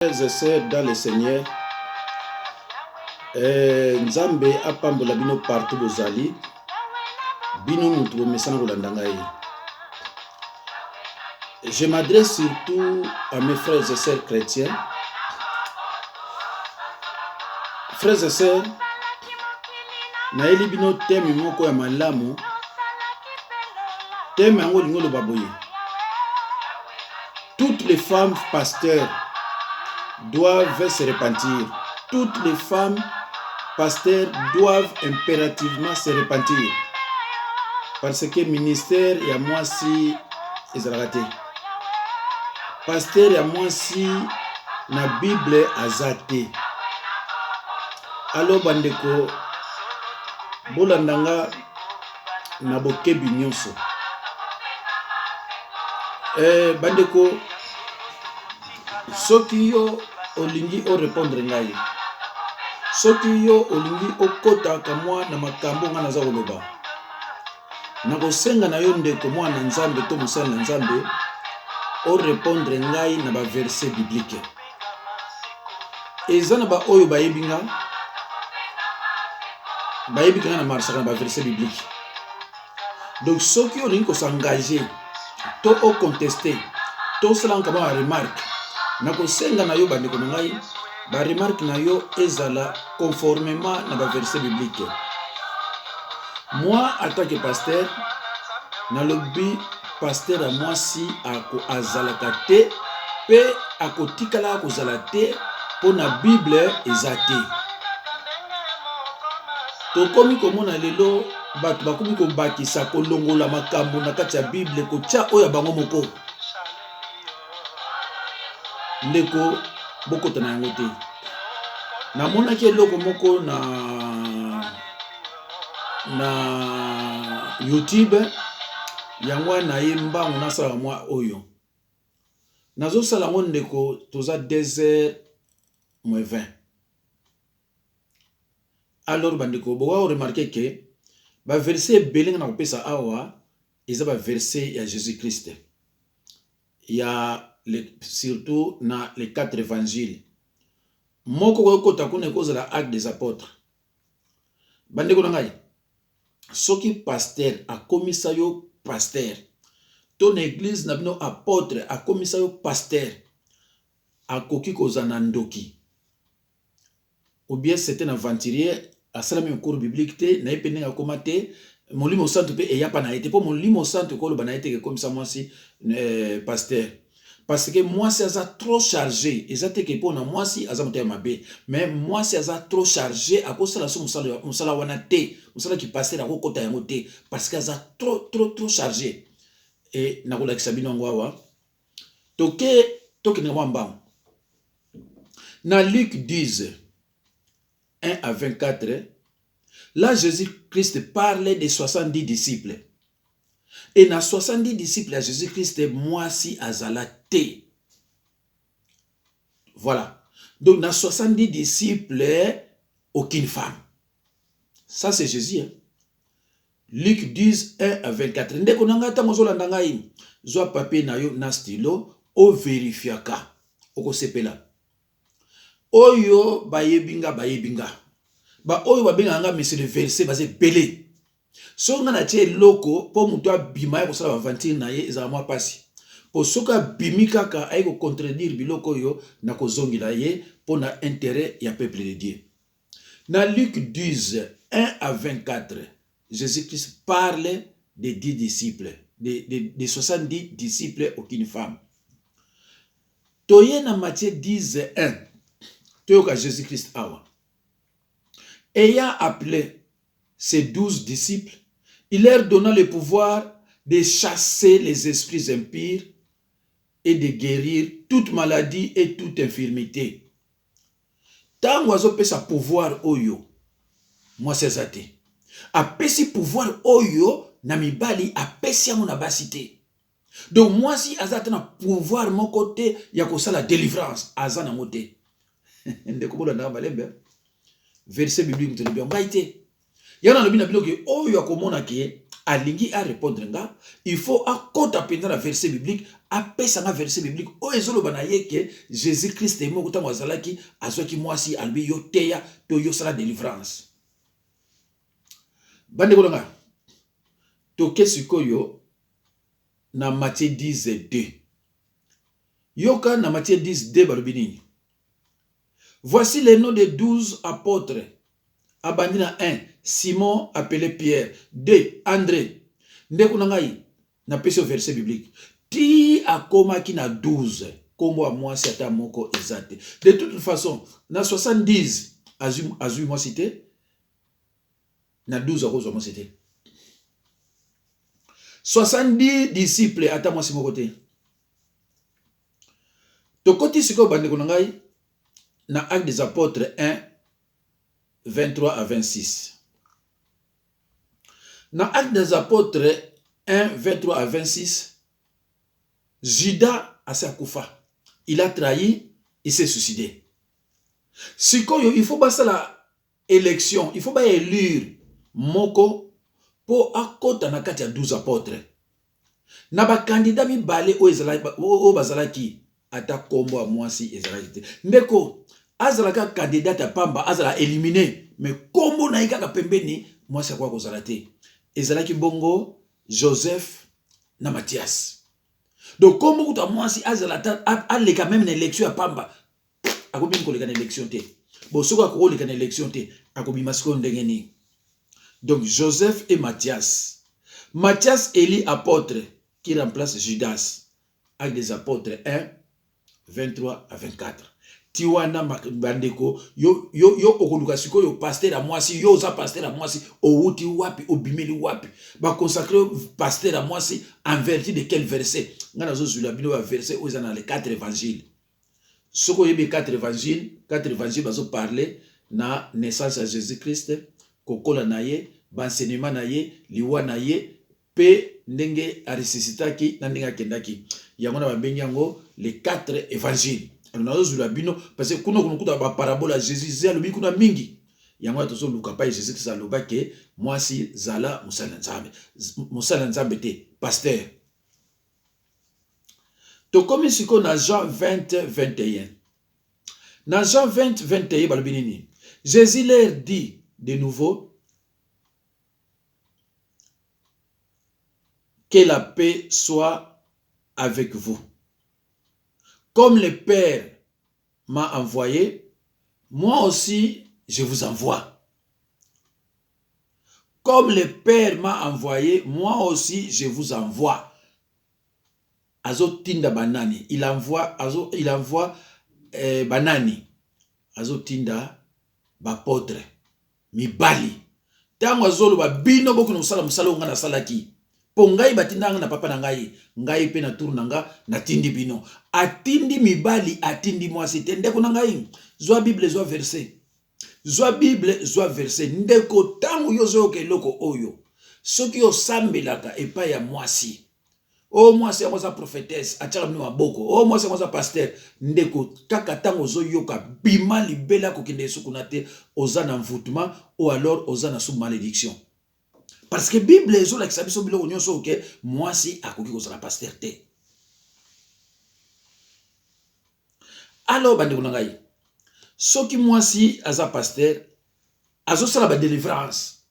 Frères et sœurs dans le Seigneur, Nzambe apambola bino partout bozali, bino mutu bomesana kolanda ngai. Je m'adresse surtout à mes frères et sœurs chrétiens. Frères et sœurs, naeli bino teme moko ya malamu, teme yango lingo lo baboye. Toutes les femmes pasteurs doivent se repentir. Toutes les femmes pasteurs doivent impérativement se repentir. Parce que ministère ya mwasi ezalaka. Pasteur ya mwasi na Bible azate. Alors bandeko bolandanga na bokebi nyonso. Bandeko soki yo olingi o répondre ngai. Soki yo olingi okota kamwa na makambo nga naza koloba. Na kosenga na yo ndeko mwana Nzambe to mosala na Nzambe o répondre ngai na ba verset biblique. Eza na ba oyo bayebinga na marche na ba verset biblique. Donc soki olingi ko s'engager to o contester to sala kama ba remarque na kosenga na yo bandeko na ngai ba remarque na yo ezala conformément na ba verset biblique. Moi en tant que pasteur na lobby pasteur à moi si ako azalaka te pe akotikala kozala te po na Bible ezate. To komi komona lelo bato bakomi ko bakisa kolongola makambo na kati ya Bible ko tia oya bango moko. Ndeko bokota na yango te. Namonaki eloko moko na YouTube yango na yemba ngona sala mwa oyo. Nazo sala ngo ndeko toza 2h20. Alors bandeko bowa remarquer que ba verset belinga na kopesa awa eza ba verset ya Jésus Christ. Il y a surtout dans les 4 évangiles. Moko ko kota kuna ko za acte des apôtres. Bandeko na ngai. Soki pasteur a komisa yo pasteur. Ton église na bino apôtre a komisa yo pasteur. A koki ko za na ndoki. Ou bien c'était un aventurier a salami cours biblique te na epene nga komate molimo santo pe eya pa na été po molimo santo ko lo bana été comme ça moi si pasteur. Parce que moi si aza trop chargé, ezate ke pona moi si aza moto ya mabe, mais moi si aza trop chargé a kosa la so musala wana te, musala ki passer ako kota yango te parce que aza trop chargé. Et na kola kisabino ngwawa. Toke na mwamba. Na Luc 10 1 à 24, là Jésus-Christ parlait des 70 disciples. Et dans 70 disciples à Jésus-Christ, moi si azala te. Voilà. Donc dans 70 disciples, aucune femme. Ça c'est Jésus. Hein? Luc 10, 1 à 24. Ndeko nanga ta mozola ndanga ini. Zwa papier na yo na stylo, o verifiaka. Oko sepela. Oyo bayebinga. Ba oyo babenga nga monsieur le verset basé belé. So nga na tie loko po mutu abima ko sala aventure na ye ezala mwa pasi. Po soka bimika ka ay ko contredire biloko yo na ko zongila ye po na intérêt ya peuple de Dieu. Na Luc 10 1 à 24, Jésus-Christ parle des 10 disciples, des 70 disciples aucune femme. Toye na Matthieu 10 1. Toyoka Jésus-Christ awa. Ayant appelé ses 12 disciples, il leur donna le pouvoir de chasser les esprits impurs et de guérir toute maladie et toute infirmité. Tango azopesa pouvoir oyo, moi c'est zate. Apesi pouvoir oyo, na mibali apesi yango na basité. Donc moi si azate na pouvoir mon côté, ya kosa la délivrance, azana moté. Ndeko bola na balembe. Verset biblique te bien baité. Yana lobi na biloke oyo akomona ke alingi a répondre nga, il faut à kota pendant la verset biblique, a pesa nga verset biblique, o ezolo banaye ke Jésus Christ est moko tango azalaki, azwaki mwasi albi yo teya, to yo sala délivrance. Bande kolanga, toke sikoyo na Matthieu 10, 2. Yoka na Matthieu 10, 2 balobinini. Voici les noms des 12 apôtres. Abandina 1, Simon appelé Pierre. 2, André. Ndekunangai, na pesi verset biblique. Ti akoma ki na 12. Kombo a moi si ata moko ezate. De toute façon, na 70, azui moi cité. Na 12 akozo moi cité. 70 disciples ata moi si mon côté. To koti siko bande kunangai na Actes des Apôtres 1, 23 à 26. Dans Actes des Apôtres 1, 23 à 26, Judas a sa koufa. Il a trahi, il s'est suicidé. Il faut passer la élection, il faut pas élire moko pour akota na kati ya 12 apôtres. Na ba candidat mi balé o bazalaki ata kombo a mwasi ezalaki. Ndeko azalaka candidat a pamba azala éliminé mais kombo na ikaka pembeni mwasi akwa kozala te. Ezalaki bongo Joseph na Matthias. Donc kombo kuta mwasi azala aleka même na élection ya pamba akobi ko leka na élection te. Bon soko akoko leka na élection te akobi masiko ndengeni. Donc Joseph et Matthias. Matthias élit apôtre qui remplace Judas. Actes des Apôtres 1, 23 à 24. Tiwana bandeko yo okoluka siko yo pasteur à moi si yo za pasteur à moi si o wuti wapi o bimeli wapi ba consacrer pasteur à moi si en vertu de quel verset ngana zo zula bino ba verset aux dans les 4 évangiles. Soko yebe 4 évangiles bazo parler na naissance à Jésus-Christ, kokola naye, banseignement naye, liwa naye, pe ndenge a ressuscitaki na ndenge kendaki. Yango na babengi yango les 4 évangiles. Parce que kuna kuta ba parabole à Jésus zelo bi kuna mingi yango to so luka pa Jésus Christ aloba ke moi si zala musala nzambe te pasteur to comme siko na Jean 20 21 na Jean 20 21 balobinini Jésus leur dit de nouveau que la paix soit avec vous. Comme le Père m'a envoyé, moi aussi je vous envoie. Comme le Père m'a envoyé, moi aussi je vous envoie. Azo tinda banani. Il envoie banani. Azo tinda bapotre. Mibali. Tango azolo ba bino boku no sala musala ngana salaki. Pongai batindanga na papa na ngai pe na tour nanga na tindi bino atindi mibali atindi mwasi te ndeko na ngai zwa bible zwa verset ndeko tangu yozo ke loko oyo soki yo sambelaka epa ya mwasi o mwasi ya mwasa prophétesse ataka bino maboko o mwasi ya mwasa pasteur ndeko kaka tango zo yoka bima libela ko kende sukuna te ozana mvutuma ou alors ozana sous malédiction. Parce que la Bible est la Bible que moi si à koki kozala pasteur te. Alors bandeko na ngai soki moi si aza pasteur azo sala ba délivrance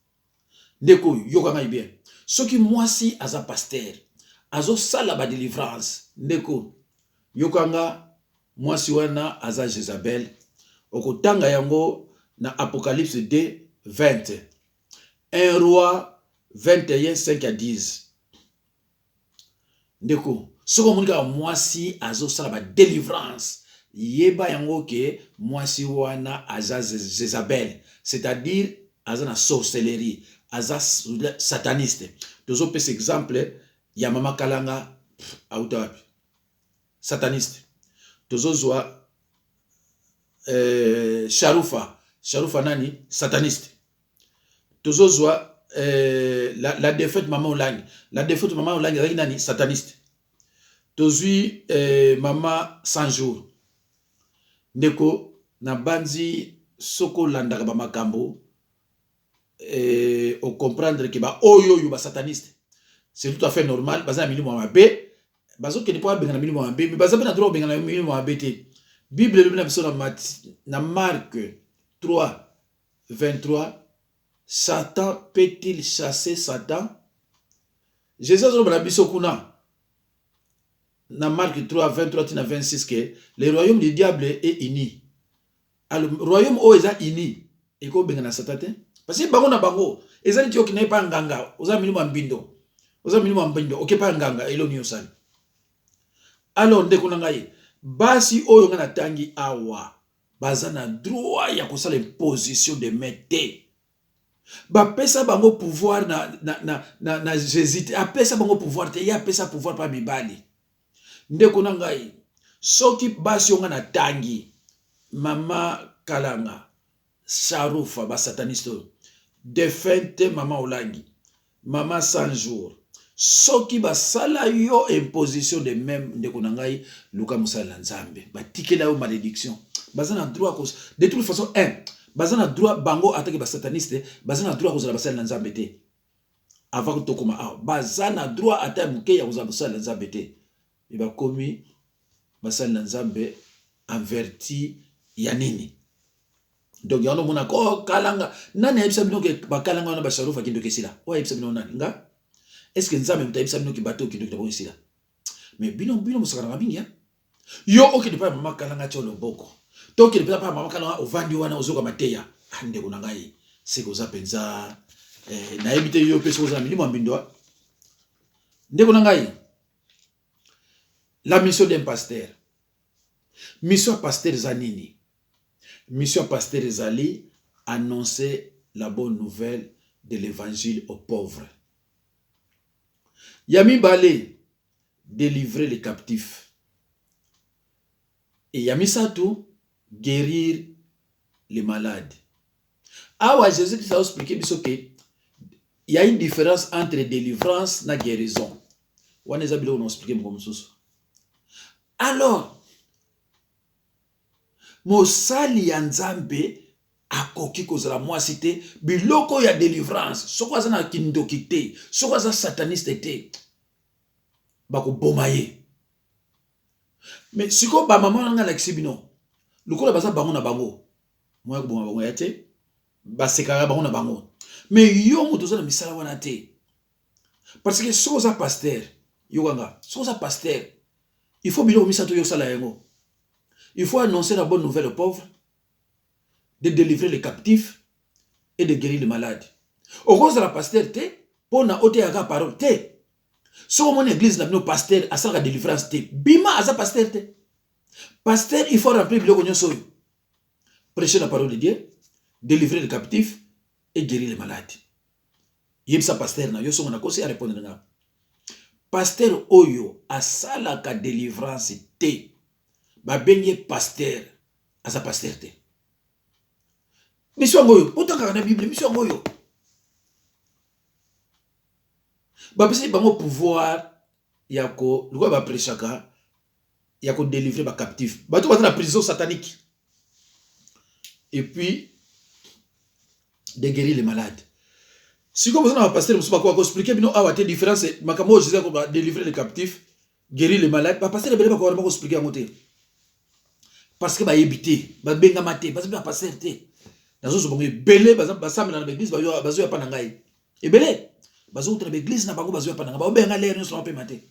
ndeko yoka ngai bien soki moi si aza pasteur azo sala ba délivrance ndeko yoka nga moi si wana aza Jézabel okotanga yango na Apocalypse 2 20 un roi 21, 5 à 10. Ndeko, soko monika mwasi azo sala ba délivrance. Yeba yango ke mwasi wana aza Jézabel, c'est-à-dire aza na sorcellerie, aza sataniste. Tozo pese exemple ya mama kalanga auta wapi. Sataniste. Tozo zwa Sharufa nani sataniste. Tozo zwa la défaite maman Olangi. La défaite maman Olangi avec nani sataniste. Tozui maman 100 jours. Ndeko na banzi soko landaka ba makambo au comprendre que ba oyo yo ba sataniste c'est tout à fait normal baza na milimo mabe bazo ke ne pas benga na milimo mabe mais baza na droit benga na milimo mabe te Bible le na biso na Marc 3 23 Satan peut-il chasser Satan? Jésus a dit dans Marc 3, 23 à 26 que le royaume du diable est uni. Alors, le royaume où est uni, et qu'on benga na Satan. Parce que bango na bango, ils ont dit qu'il n'est pas nganga, aux amis mbindo, aux amis mbindo, ok pas nganga, elo ni osal. Alors, ndeko nangaye, basi oyo ngana tangi awa, bazana droit ya kosala imposition de mete. Ba pesa bango pouvoir na Jésus, a pesa bango pouvoir te, ya pesa pouvoir pa mibali. Ndeko nangaye, soki basi onga na tangi, mama Kalanga, Sharufa, ba sataniste, défunte mama Olangi, mama 100 jours, soki ba sala yo imposition de même ndeko nangaye, Luka Musala Nzambe, ba tikela yo malédiction, bazana droit cause, de toute façon, bazana droit bango attaque ba sataniste, bazana droit cause la basala Nzambe te. Avant to koma bazana droit attaque muke ya cause basala Nzambe te. Il va commis basala Nzambe en vertu ya nini. Donc yano mona ko kalanga nani ayebisa bino ke bakalanga na basharufa kindo kesila. O ayebisa bino nani nga? Est-ce que Nzambe mutayebisa bino ki bato kindo kitabo kesila? Mais bino musakana bingi ya. Yo oki de pa mama kalanga cholo boko. Toki de pa mama kalanga ovandi wana ozoka mateya. Ande kuna ngai seko za penza na ebite yo peso za milimo mbindo. Ndeko na ngai. La mission d'un pasteur. Mission pasteur zanini. Mission pasteur Zali, annoncer la bonne nouvelle de l'évangile aux pauvres. Yami Balé, délivrer les captifs. Et Yami Satou, guérir les malades. Ah ouais, Jésus qui a expliqué qu'il y a une différence entre délivrance et guérison. Alors, Mosali ya Nzambe akoki kozala mwasi te biloko ya délivrance soko aza na kindoki te soko aza sataniste te bako bomaye mais siko ba mama nga lakisi bino lokola baza bango na bango moya ko boma bango ya te basekaka bango na bango mais yo moto za na misala wana te parce que soko za pasteur yo kanga soko za pasteur il faut biloko misato yo sala yango. Il faut annoncer la bonne nouvelle aux pauvres, de délivrer les captifs et de guérir les malades. Au cause de la pasteur, pour na ote yaga parole, si on a église, na pasteur, à ça la délivrance, bima à ça pasteur, pasteur, il faut remplir le cognon soyo. Prêcher la parole de Dieu, délivrer les captifs et guérir les malades. Yem sa pasteur, na yo son a conseillé à répondre na. Pasteur oyo, à ça la délivrance, ba benye pasteur asa pasteur te mission ngoyo otaka na Bible mission ngoyo ba pesi bango pouvoir yako loko ba prêchaka yako délivrer ba captif ba to ba na prison satanique et puis de guérir les malades si comme ça na pasteur musu ba ko expliquer bino awate différence makamo Jésus ko ba délivrer les captifs guérir les malades ba pasteur bele ba ko expliquer ngote. Parce que ba yebité ba benga maté parce que ba passer té nazo so bongo belé ba samela na l'église ba yo pa na ngai e belé bazo outra l'église na bango bazo pa na ngai ba benga l'air so pe maté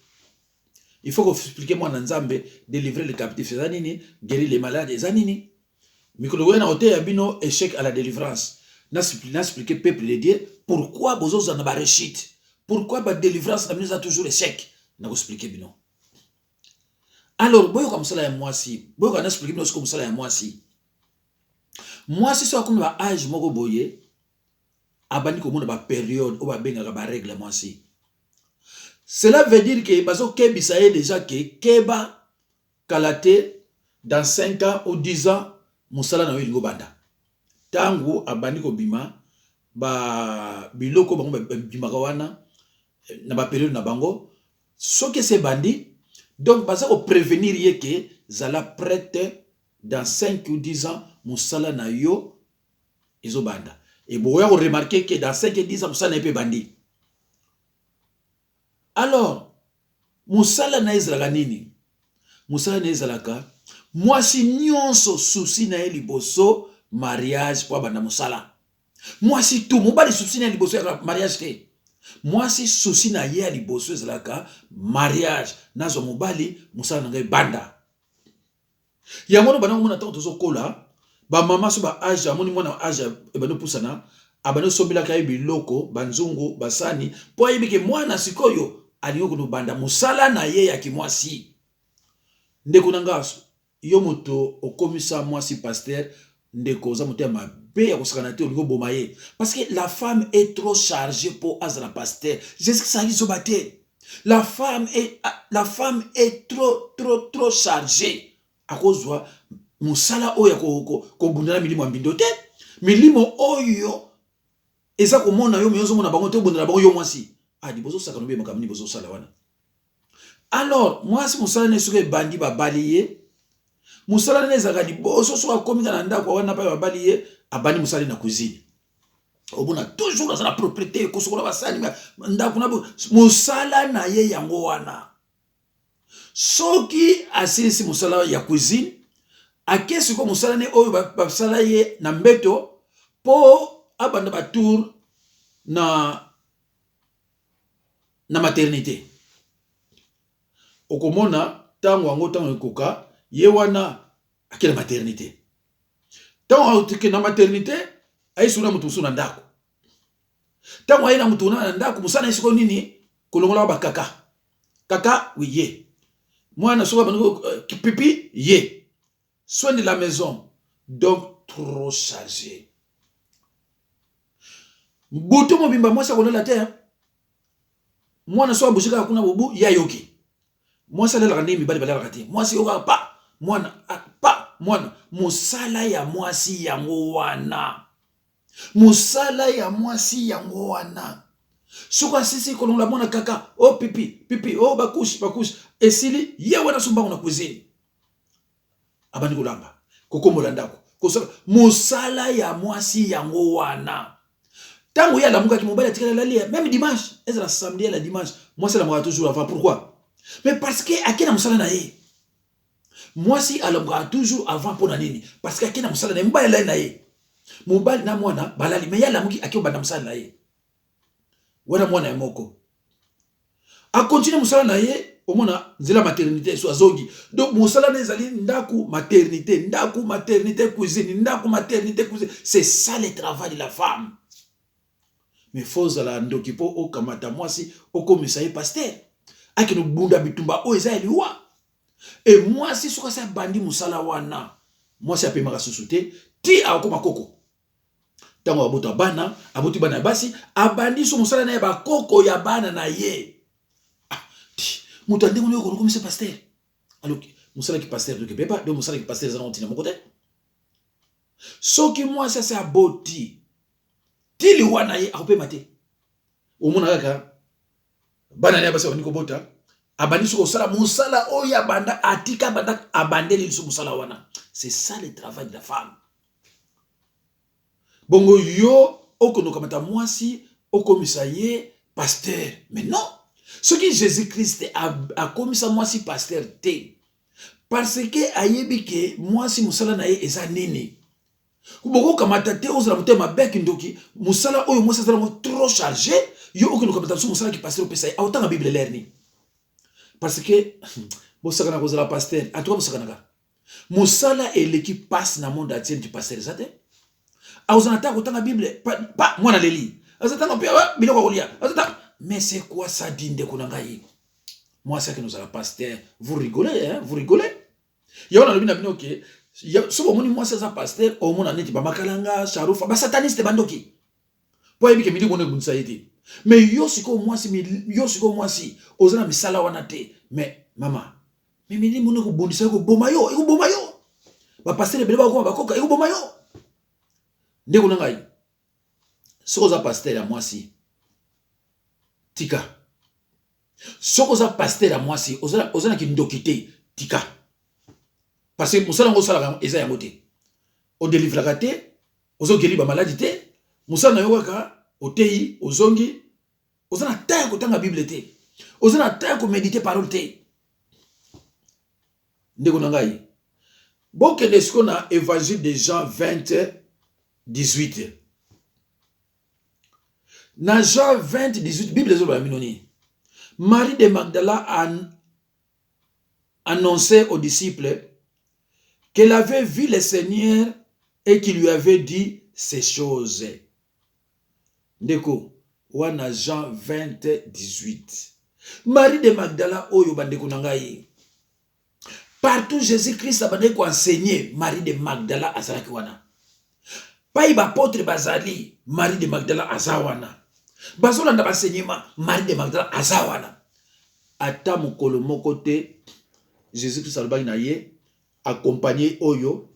il faut expliquer moi na Nzambe délivrer les captifs zanini guérir les malades zanini mikolo na hotel ya bino échec à la délivrance na expliquer peuple de Dieu pourquoi bozo za na ba réussite pourquoi ba délivrance na nous a toujours échec na expliquer bino. Alors, boyo comme ça là moi si, boyo quand expliquer nous comme ça là moi si. Moi si ça comme ba âge moko boye, abani ko mona ba période ou ba benga ba règle moi si. Cela veut dire que bazo kebisa déjà que keba kalate dans 5 ans ou 10 ans musala na yo banda. Tangu abani ko bima ba biloko bango bima kawana na ba période na bango soki c'est bandi. Donc, parce qu'on prévenir que zala prête dans 5 ou 10 ans, musala na yo, izobanda. Et vous remarquer que dans 5 et 10 ans, ça n'est pas bandit. Alors, Moussala na ezalaka nini? Moussala na ezalaka, moi si nyonso souci na liboso mariage pour banda Moussala. Moi si tout mobali souci na liboso mariage te. Moi si souci na ye liboso ezalaka mariage nazo mobali Moussala na ngai banda. Yangono bana mona tanto zo kola, ba mama so ba age amoni mona age e bano pusana, abano sombila kai biloko, banzungu, basani, po yebike mwana sikoyo alingo kuno banda Moussala na ye ya kimwasi. Ndeko nangaso, yo moto okomisa mwasi pasteur, ndeko za moto ya mabe ya kosakana te olingo bomaye. Parce que la femme est trop chargée pour azala pasteur. Jésus ça dit sobate. La femme est trop chargée. À cause de Moussala oya ko bundana milimo mbindo te. Milimo oyo eza ko mona yo meyozo mona bango te bundana bango yo mwasi. Ah di bozo sakano be makamini bozo sala wana. Alors, moi si Moussala ne soke bandi ba baliye, Moussala ne zaka di bozo so akomika na ndako wana pa ba baliye, abani Moussala na cuisine. Obuna toujours dans la propriété ko sokola basali ndako na Moussala na ye yango wana. Soki asisi Moussala ya cuisine, akesi ko Moussala ne oyo ba sala ye na mbeto po abanda ba tour na maternité. Okomona tango ango tango ekoka ye wana akela maternité. Tango atike na maternité aisuna mutu suna ndako. Tango aina mutu na ndako Moussala isiko nini kolongola ba kaka. Kaka oui ye. Mwana soka bango pipi ye. Soin de la maison. Donc trop chargé. Buto mobimba mwasa kolela te. Mwana soka bushika kuna bubu ya yoki. Moi ça la ndimi bali bala kati. Moi si yoka pa mwana pa mwana Moussala ya mwasi yango wana. Moussala ya mwasi yango wana. Soka sisi kolonga mwana kaka oh pipi oh bakushi esili ye wana sumba na cuisine. Abani kolamba kokombola ndako. Kosoka Moussala ya mwasi yango wana. Tango ya la muka ki mobali atikala la lia même dimanche, est la samedi et la dimanche. Moi c'est la moi toujours avant pourquoi? Mais parce que akena Moussala na ye. Moi si alomba toujours avant pour nini? Parce que akena Moussala na mbaya la na ye. Mobali na mwana balali mais ya la muki akio banda Moussala na ye. Wana mwana moko. A continuer Moussala na ye au mona nzela maternité so azongi. Donc Moussala na ezali ndaku maternité cuisine, ndaku maternité cuisine. C'est ça le travail de la femme. Mais faut la ndokipo o kamata mwasi o komisa ye pasteur. Ake no bunda bitumba o eza eliwa. Et moi si soka sa bandi Moussala wana. Moi si ape maka susute ti akoma koko. Tango abuta bana, abuti bana basi, abandi so Moussala na ba koko ya bana na ye. Ah, mutu ndenge no ko komisa pasteur. Alors Moussala ki pasteur de Kebeba, de Moussala ki pasteur za ntina mokote. Soki moi ça c'est aboti. Tili wana ye akope mate. Omona kaka bana ne basa waniko bota abandi so sala Moussala oya banda atika banda abandeli so Moussala wana. C'est ça le travail de la femme. Bongo yo okono kamata mwasi okomisa ye pasteur. Mais non. Ce qui Jésus-Christ a komisa mwasi pasteur te. Parce que ayebi ke mwasi Moussala na ye eza nini. Kuboko kamata te ozala mutema beki ndoki Moussala oyo mwasi azala trop chargé yo okono kamata so Moussala ki pasteur pesa autant la Bible lerni. Parce que bosakana kozala pasteur en tout cas bosakana ka Moussala et l'équipe passe na monde entier du pasteur zate. Auzanata kotanga Bible pa mwana leli. Azatanga pia biloko kolia. Azata mais c'est quoi ça dinde kunangai? Moi ça que nous allons pasteur, vous rigolez hein, vous rigolez. Ya on a bina bino ke so moni moi ça pasteur au mona neti ba makalanga sharufa ba sataniste bandoki. Po yebi ke mili mona bunsa yete. Mais yo siko moi si ozana misala wana te. Mais mama, mais mili mona ko bondisa ko boma yo, ba pasteur bele ba ko ba koka ko boma yo. Ndeko nangai. Soko za pasteur à moi si. Tika. Soko za pasteur à moi si ozana ki ndokite tika. Parce que Moussala ngo sala eza yango te. O délivre la te, ozo guéri ba maladie te, Moussa na yowaka, otei, ozongi, ozana taille kotanga Bible te. Ozana taille ko méditer parole te. Ndeko nangai. Bon que est-ce qu'on a évangile de Jean 20, 18. Dans Jean 20, 18, Bible est la minoni. Marie de Magdala a annoncé aux disciples qu'elle avait vu le Seigneur et qu'il lui avait dit ces choses. Ndeko, wana Jean 20, 18. Marie de Magdala oyo bandeko nangai. Partout Jésus-Christ a bandeko enseigné Marie de Magdala azalaki wana. Pai ba apôtre bazali Marie de Magdala azawana. Bazolanda enseignement Marie de Magdala azawana. Ata mokolo moko te Jésus-Christ alobaki na ye accompagner oyo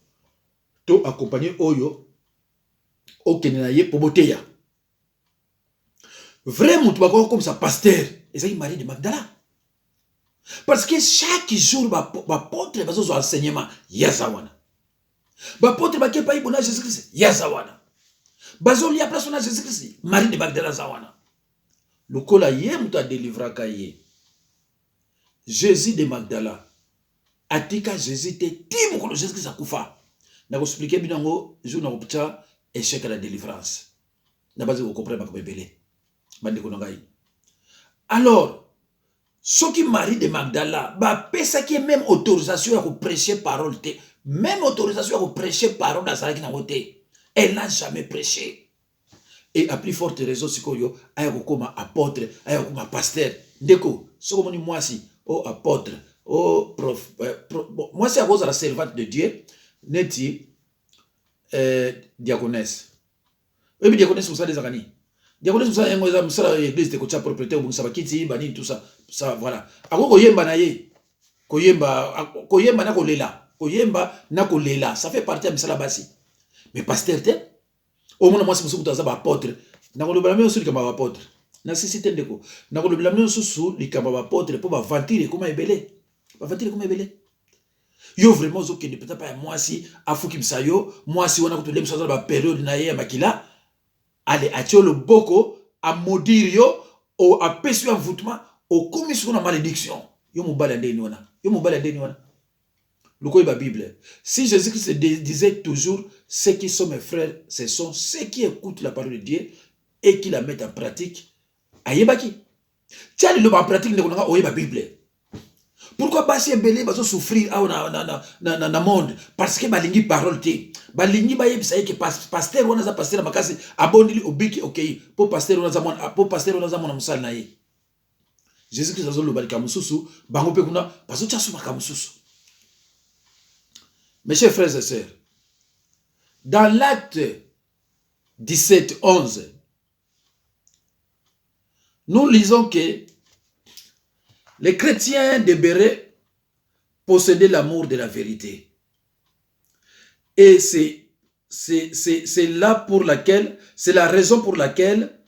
to accompagner oyo okende na ye poboteya. Vraiment tu vas comme ça pasteur ezaki Marie de Magdala. Parce que chaque jour ba apôtre bazo enseignement yazawana. Ba apôtre ba ke pai bona Jésus-Christ yazawana. Bazo lia place na Jésus-Christ Marie de Magdala zawana. Lokola ye muta délivra ka ye. Jésus de Magdala atika Jésus te timo ko Jésus a kufa. Na ko expliquer binango jour na ko pita échec à la délivrance. Na base ko comprendre ba ko bebele. Bande ko ngai. Alors, ce qui Marie de Magdala ba pesa qui même autorisation à prêcher parole te, même autorisation à prêcher parole dans sa qui na wote. Elle n'a jamais prêché. Et à plus forte raison sikoyo aya ko koma apôtre, aya ko koma pasteur. Ndeko, soko moni mwasi oh apôtre, oh prof, moi c'est à cause de la servante de Dieu, neti diaconesse. Et puis diaconesse vous savez des agani. Diaconesse vous savez ngo za l'église de kocha propriété ou ça bakiti bani tout ça, ça voilà. Ako koyemba na ye. Koyemba na kolela. Koyemba na kolela, ça fait partie de misala basi. Mais pasteur te au moins moi c'est musuku taza ba apôtre. Na ko lobela meso likamba ba apôtre. Na sisite ndeko. Na ko lobela meso su likamba ba apôtre pour ba ventile comme ebele. Ba ventile comme ebele. Yo vraiment zo kende peut-être pas moi si afuki msayo, moi si wana kutole msaza ba période na ye makila. Allez atiolo boko a maudire yo o a pesu envoûtement au commission na malédiction. Yo mobala ndeni wana. Yo mobala ndeni wana. Le la Bible. Si Jésus-Christ disait toujours, ceux qui sont mes frères, ce sont ceux qui écoutent la parole de Dieu et qui la mettent en pratique. Ayebaki. Tiens, le en pratique de la Bible. Pourquoi pas si belé va souffrir na monde parce que balingi parole te. Balingi ba yebisa que pasteur wana za pasteur makasi abondili obiki OK. Pour pasteur wana za mona musala na ye. Jésus-Christ a zolo balika mususu bango pe kuna bazo tchasu makamususu. Mes chers frères et sœurs, dans l'acte 17, 11, nous lisons que les chrétiens de Béret possédaient l'amour de la vérité. Et c'est là pour laquelle, c'est la raison pour laquelle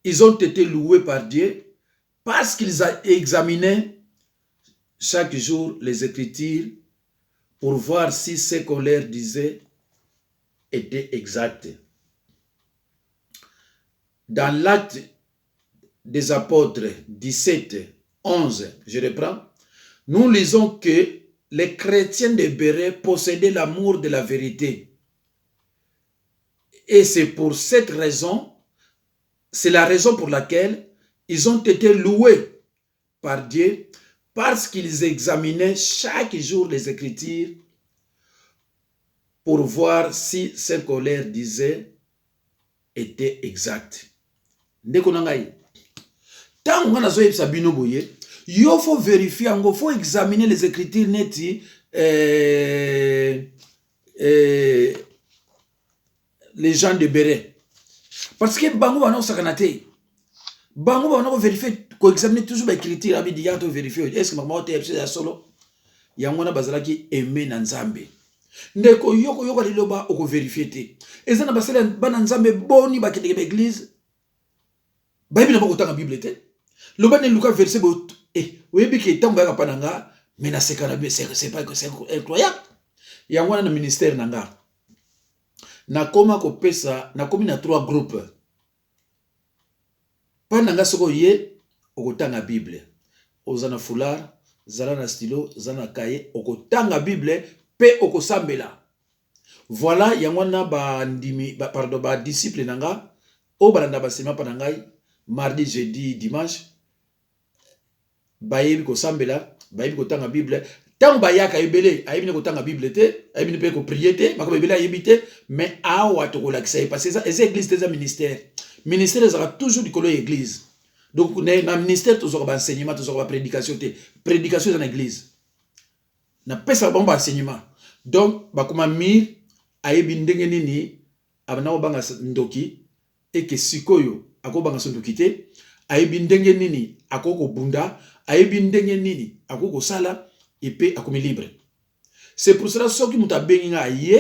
ils ont été loués par Dieu, parce qu'ils examinaient chaque jour les Écritures pour voir si ce qu'on leur disait était exact. Dans l'acte des apôtres 17, 11, je reprends, nous lisons que les chrétiens de Béret possédaient l'amour de la vérité. Et c'est pour cette raison, c'est la raison pour laquelle ils ont été loués par Dieu, parce qu'ils examinaient chaque jour les Écritures pour voir si ce qu'on leur disait était exact. Ndeko nangai. Tant on a zoé sabino boye, il faut vérifier, il faut examiner les Écritures neti les gens de Béret. Parce que bango bana sakanate. Bango bana vérifier, ko examiner toujours les Écritures abi diya to vérifier. Est-ce que maman te ya solo? Yangona bazalaki aimer na Nzambe. Ndeko yoko liloba oko vérifier te. Ezana basela bana Nzambe boni bakende l'église. Ba bible na boko tanga Bible te. Loba ne Luka verset bo oyebi ke tango ya pananga mais na sekana c'est pas que c'est incroyable. Yangona na ministère nanga. nakoma kopesa nakomi na 3 groupes. Pananga soko ye okotanga Bible. Ozana foulard, zala na stylo, zana kaye, okotanga Bible pe okosambela. Voilà yangwana ba disciple nanga o balanda basema panangai mardi, jeudi, dimanche bayebi kosambela, bayebi kotanga Bible. Tant bayaka ebele ayebine kotanga Bible te, ayebine pe ko prier te, makoma ebele ayebi te, mais awa to kolakisa parce que ça les églises des ministères. Ministère sera toujours du côté église. Donc na ministère to zoko ba enseignement, to zoko ba prédication te. Prédication dans l'église. Na pesa ba enseignement. Donc bakoma mir ayebi ndenge nini abana obanga ndoki et que sikoyo akobanga sondoki te, ayebi ndenge nini akoko bunda, ayebi ndenge nini akoko sala et puis akomi libre. C'est pour cela ceux qui muta benga ye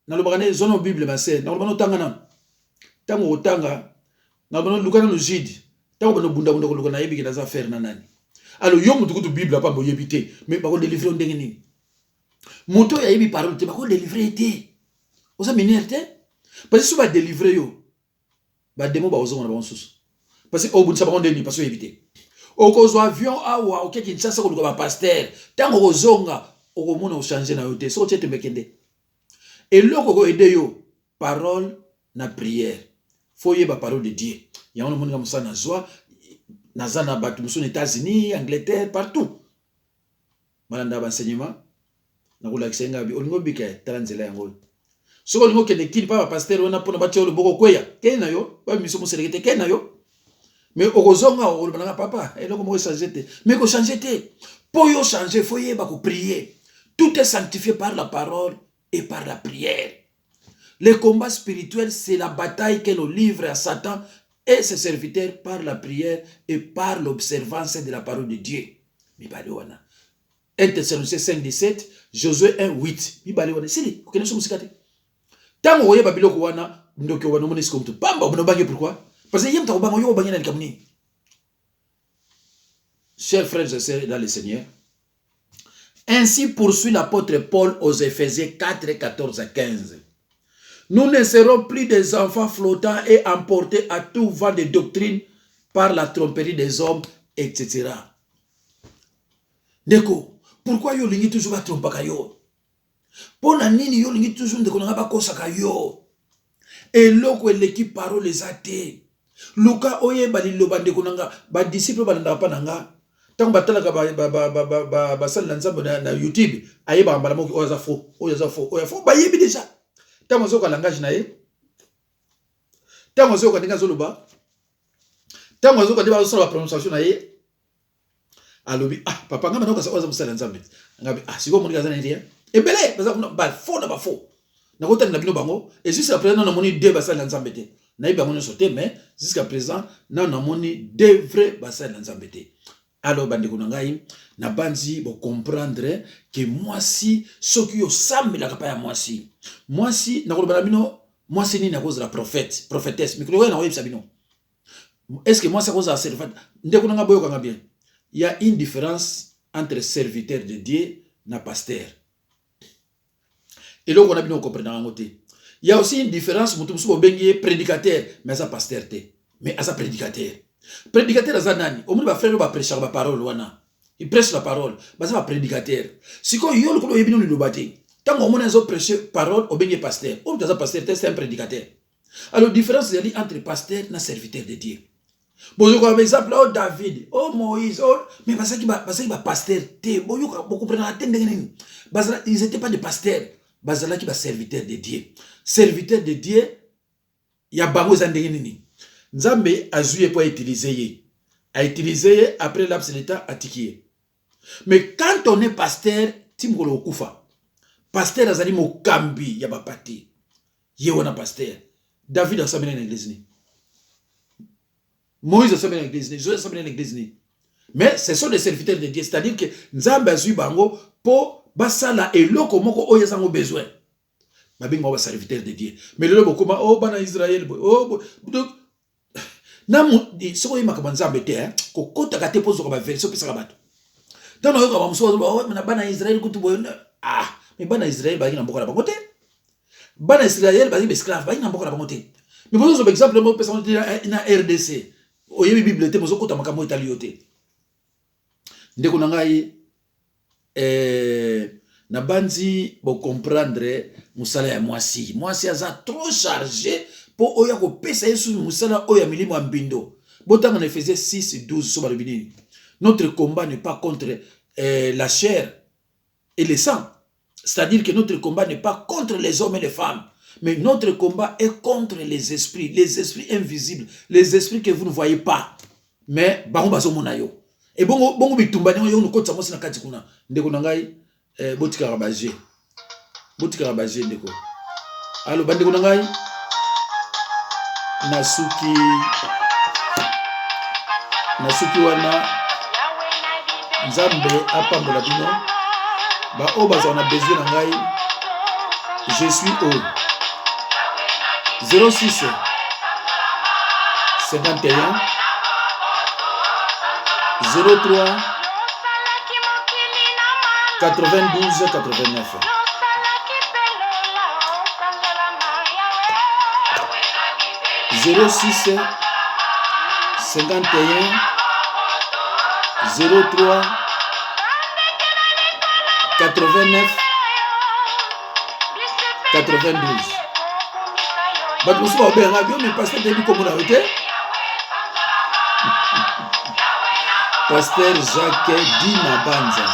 na lobana zone Bible masé, na lobana tanga na tango otanga na lobana lukana no jidi, tango bana bunda bunda ko lukana yebi kina za faire na nani. Alors yo mutu kutu Bible pa boye bité, mais ba ko délivrer ndenge nini. Moto ya yebi parole te ba ko délivrer te. Oza minerte parce que si ba délivrer yo ba démon ba ozo na ba nsusu. Parce que au bout de ça ba ko délivrer parce que éviter. Okozo avion awa oke Kinshasa ko luka ba pasteur tango kozonga okomona o changer na yote so tete mekende et loko ko aider yo parole na prière faut yeba parole de Dieu ya on monga musana zwa nazana batu muso aux États-Unis, Angleterre, partout malanda ba enseignement na ko laksenga bi olingo bika talanzela yango so ko lingo kende kili pa ba pasteur ona pona ba tiolo boko kweya kena yo ba miso muselekete kena yo. Mais au rozonga au papa et donc moi changer te mais ko changer te pour yo changer faut y ba ko prier. Tout est sanctifié par la parole et par la prière. Le combat spirituel c'est la bataille que l'on livre à Satan et ses serviteurs par la prière et par l'observance de la parole de Dieu. Mi bali wana 1 Thessaloniciens 5:17, Josué 1:8. Mi bali wana sili ko kene so musikate tango oye babilo ko wana ndoke wana moni skomto pamba bono bangi pourquoi. Parce que chers frères et sœurs dans le Seigneur, ainsi poursuit l'apôtre Paul aux Éphésiens 4:14-15. Nous ne serons plus des enfants flottants et emportés à tout vent de doctrine par la tromperie des hommes, etc. Deko, pourquoi yo lingi toujours ba trompaka yo? Pona nini yo lingi toujours ndeko na ba kosaka yo? Et loko l'équipe parole les athées. Luka oye balilo bandeko nanga ba disciple balanda pa nanga tango batalaka ba sala nzambe na YouTube ayeba mbala moko oya za fo ba yebi déjà tango zoka langage na ye tango zoka ndinga zoluba tango zoka ndiba sala prononciation na ye alobi papa ngamba noka oza musala nzambe ngabi siko monika za na ndia ebele baza ba fo na ba fo na kota na bino bango et jusqu'à présent na moni deux basala nzambe te. Mais jusqu'à présent, nous avons deux vrais bassins dans Zambété. Alors, na banzi bo comprendre que moi si ce qui yo sambi la kapa ya moi si na ko balabino moi si ni na cause la prophétesse mais ko na web sabino est-ce que moi ça cause la servante ndeko nga boyo kanga bien. Il y a une différence entre serviteur de Dieu na pasteur et là on a bien comprendre en côté. Il y a aussi une différence entre le prédicateur, mais ça pasteur. Mais ça prédicateur. Prédicateur, c'est nani. Au moins, il frère va prêcher la parole. Il prêche la parole. Mais ça va prédicateur. Si quand il y a le bâti, tant qu'on a prêché parole, au bien pasteur. Ou bien pasteur, c'est un prédicateur. Alors, la différence entre pasteur et serviteur de Dieu. Bon, je par exemple, oh David, oh Moïse, oh, mais parce qu'il va pasteur. Bon, vous comprenez la tête. Ils n'étaient pas des pasteurs. Bazala qui va serviteur de Dieu. Serviteur de Dieu, il y a bango zandenge nini. Nzambe azuye pour utiliser. A utilisé après l'absence de temps à tikier. Mais quand on est pasteur, timgolo okufa. Pasteur azali mo kambi ya bapati. Ye wana pasteur. David a sabena l'église ni. Moïse a sabena l'église ni. Josué a sabena l'église ni. Mais ce sont des serviteurs de Dieu. C'est-à-dire que Nzambe azuye bango pour basala eloko moko oyo zango besoin babinga ba serviteur de Dieu mais lelo bokoma oh bana Israël oh donc namu di soko yima ka Nzambe te ko kota ka te pozo ka ba version pesa ka bato tano yo ka ba muso oh bana Israël kutu boyo mais bana Israël ba ngina mboka na bango te bana Israël bazi esclave ba ina mboka na bango te. Mais pour exemple exemple mo pesa na RDC oyebi bible te mozo kota makambo etali yote. Ndeko na ngai na banzi bo comprendre musala ya mwasi aza trop chargé pour oya ko pesa yesu musala oya milimo ya mbindo. Botanga na Ephésiens 6:12 so ba binini. Notre combat n'est pas contre la chair et le sang. C'est-à-dire que notre combat n'est pas contre les hommes et les femmes, mais notre combat est contre les esprits invisibles, les esprits que vous ne voyez pas. Mais bango bazo monayo. Et bongo bitumba yo no kotsa mosi na kati kuna. Ndeko na ngai botika rabaje. Botika rabaje ndeko. Allo bandeko na ngai nasuki wana Nzambe apambola bino ba obaza na besoin na ngai je suis au 06 51 03 92 89 06 51 03 89 92. But vous savez bien radio mais pasteur début comme on a été. Pasteur Jacques Dinabanza.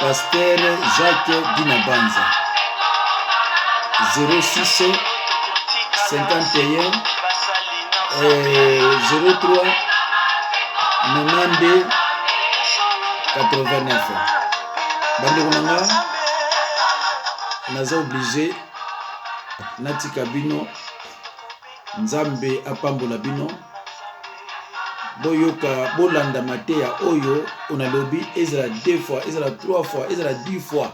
Pasteur Jacques Dinabanza. 06 51 03 92 89. Bande konanga naza obligé natika bino Nzambe apambola bino boyoka bolanda mateya oyo onalobi ezala 2 fois ezala 3 fois ezala 10 fois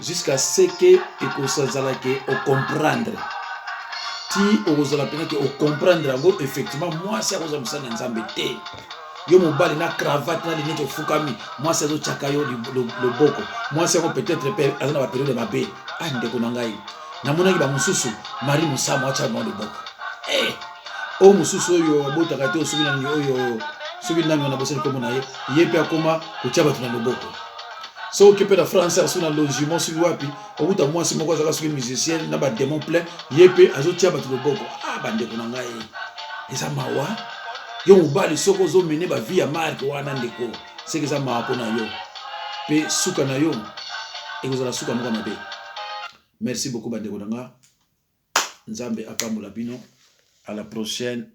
jusqu'à ce que ekosazala ke o comprendre ti okozala pena ke o comprendre yango effectivement moi si akozala musana Nzambe te yo mobali na cravate na linete ofukami moi c'est zo chaka yo le boko moi c'est peut-être azana ba période mabe ndeko na ngai namonaki ba mususu mari musama acha mo le boko o mususu oyo abotaka te osubi nani oyo subi nani na boseli komo na ye yepe akoma kuchaba tuna le boko so occupé la France asuna logement subi wapi obuta moi si moko azaka subi musicien na ba démon plein yepe azotia ba tuna le boko bandeko na ngai eza mawa yo mobali soko zo mene ba vie ya marque wana ndeko c'est que ça ma pona yo pe suka na yo ekozala suka moko mabe. Merci beaucoup bandeko nanga Nzambe apambola bino. À la prochaine.